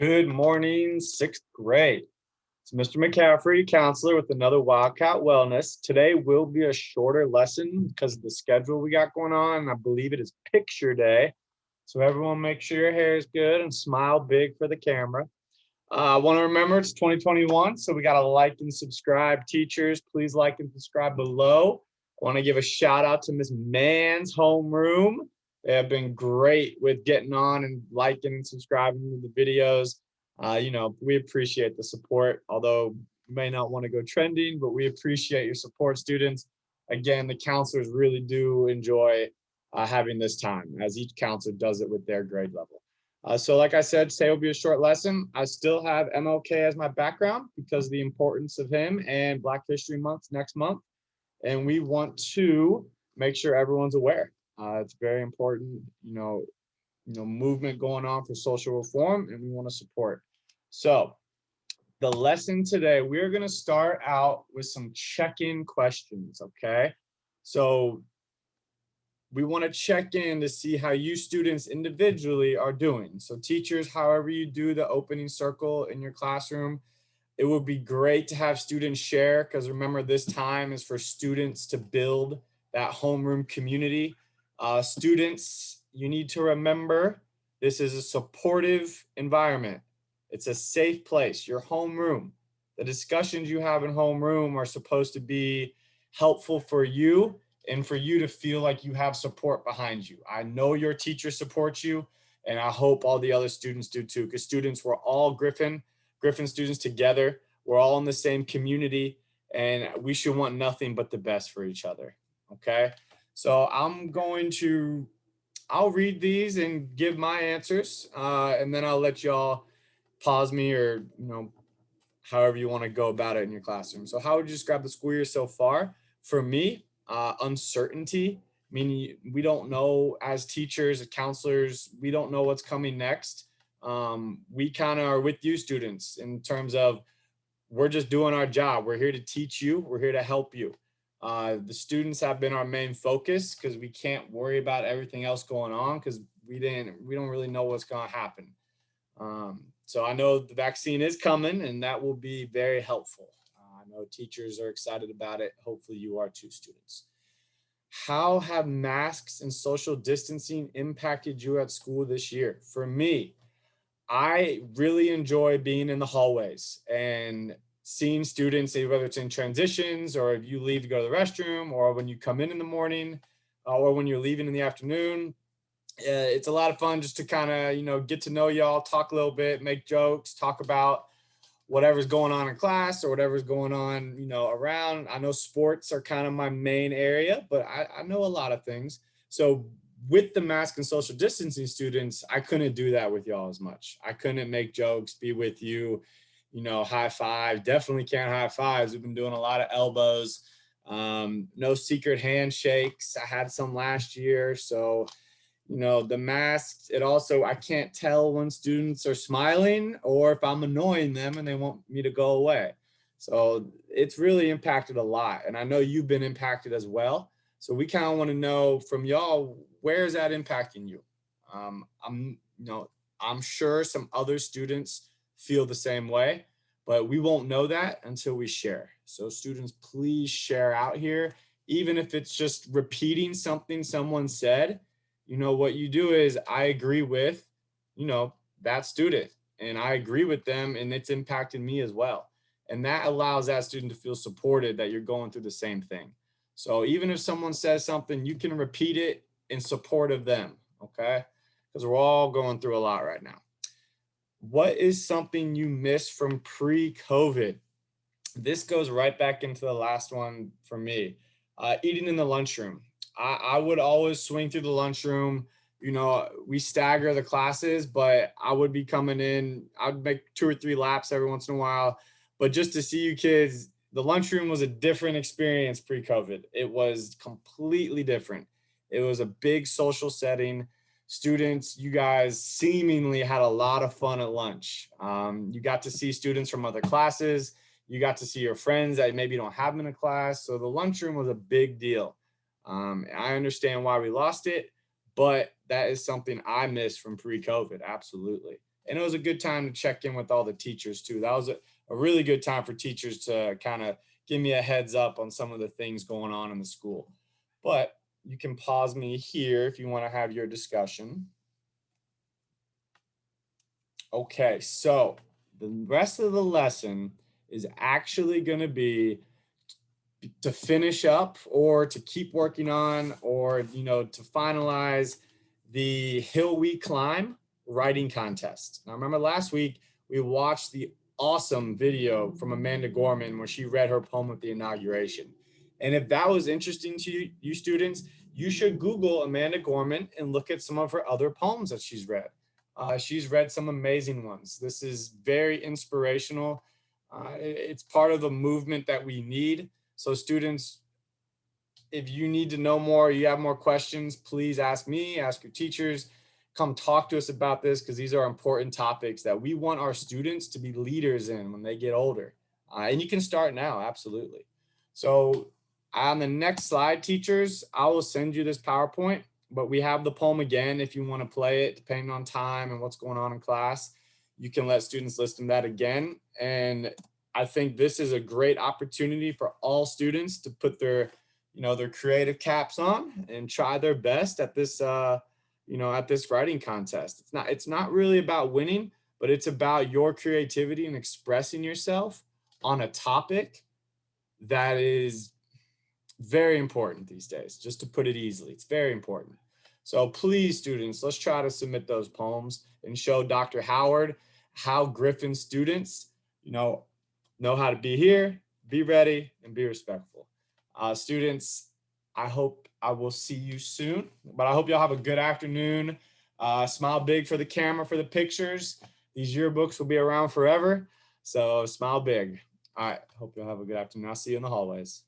Good morning, sixth grade. It's Mr. McCaffrey, counselor with another Wildcat Wellness. Today will be a shorter lesson because of the schedule we got going on. I believe it is picture day. So everyone make sure your hair is good and smile big for the camera. I want to remember it's 2021, so we got to like and subscribe. Teachers, please like and subscribe below. I want to give a shout out to Miss Mann's homeroom. They have been great with getting on and liking and subscribing to the videos. We appreciate the support, although you may not want to go trending, but we appreciate your support, students. Again, the counselors really do enjoy having this time, as each counselor does it with their grade level. So like I said, today will be a short lesson. I still have MLK as my background because of the importance of him and Black History Month next month. And we want to make sure everyone's aware. It's very important, movement going on for social reform, and we want to support. So the lesson today, we're going to start out with some check-in questions, okay? So we want to check in to see how you students individually are doing. So teachers, however you do the opening circle in your classroom, it would be great to have students share, because remember, this time is for students to build that homeroom community. Students, you need to remember this is a supportive environment. It's a safe place, your homeroom. The discussions you have in homeroom are supposed to be helpful for you and for you to feel like you have support behind you. I know your teacher supports you, and I hope all the other students do too, because students, we're all Griffin students together. We're all in the same community, and we should want nothing but the best for each other. Okay. So I'll read these and give my answers, and then I'll let y'all pause me, or, however you want to go about it in your classroom. So how would you describe the school year so far? For me, uncertainty, meaning we don't know, as teachers, as counselors, we don't know what's coming next. We kind of are with you students in terms of we're just doing our job. We're here to teach you. We're here to help you. The students have been our main focus because we can't worry about everything else going on because we don't really know what's going to happen. So I know the vaccine is coming, and that will be very helpful. I know teachers are excited about it. Hopefully you are too, students. How have masks and social distancing impacted you at school this year? For me, I really enjoy being in the hallways and seeing students, whether it's in transitions or if you leave to go to the restroom or when you come in the morning or when you're leaving in the afternoon. It's a lot of fun just to kind of, get to know y'all, talk a little bit, make jokes, talk about whatever's going on in class or whatever's going on, around. I know sports are kind of my main area, but I know a lot of things. So with the mask and social distancing students, I couldn't do that with y'all as much. I couldn't make jokes, be with you, high five. Definitely can't high fives. We've been doing a lot of elbows. No secret handshakes. I had some last year. So the masks, it also, I can't tell when students are smiling or if I'm annoying them and they want me to go away. So it's really impacted a lot. And I know you've been impacted as well. So we kind of want to know from y'all, where is that impacting you? I'm sure some other students feel the same way, but we won't know that until we share. So students, please share out here, even if it's just repeating something someone said. What you do is, I agree with, that student, and I agree with them, and it's impacted me as well. And that allows that student to feel supported, that you're going through the same thing. So even if someone says something, you can repeat it in support of them, okay? Because we're all going through a lot right now. What is something you miss from pre-COVID? This goes right back into the last one for me. Eating in the lunchroom. I would always swing through the lunchroom. We stagger the classes, but I would be coming in. I'd make 2 or 3 laps every once in a while. But just to see you kids, the lunchroom was a different experience pre-COVID. It was completely different. It was a big social setting. Students, you guys seemingly had a lot of fun at lunch. You got to see students from other classes. You got to see your friends that maybe don't have them in a class. So the lunchroom was a big deal. I understand why we lost it, but that is something I miss from pre-COVID. Absolutely. And it was a good time to check in with all the teachers too. That was a really good time for teachers to kind of give me a heads up on some of the things going on in the school. But you can pause me here if you want to have your discussion. Okay, so the rest of the lesson is actually going to be to finish up or to keep working on, or to finalize the Hill We Climb writing contest. Now remember last week we watched the awesome video from Amanda Gorman where she read her poem at the inauguration. And if that was interesting to you students, you should Google Amanda Gorman and look at some of her other poems that she's read. She's read some amazing ones. This is very inspirational. It's part of the movement that we need. So students, if you need to know more, you have more questions, please ask me, ask your teachers, come talk to us about this, because these are important topics that we want our students to be leaders in when they get older. And you can start now, absolutely. So on the next slide, teachers, I will send you this PowerPoint, but we have the poem again. If you want to play it, depending on time and what's going on in class, you can let students listen to that again. And I think this is a great opportunity for all students to put their, their creative caps on and try their best at this, at this writing contest. It's not really about winning, but it's about your creativity and expressing yourself on a topic that is very important these days, just to put it easily. It's very important. So please, students, let's try to submit those poems and show Dr. Howard how Griffin students, know how to be here, be ready, and be respectful. Students, I hope I will see you soon, but I hope y'all have a good afternoon. Smile big for the camera, for the pictures. These yearbooks will be around forever, so smile big. All right, hope you'll have a good afternoon. I'll see you in the hallways.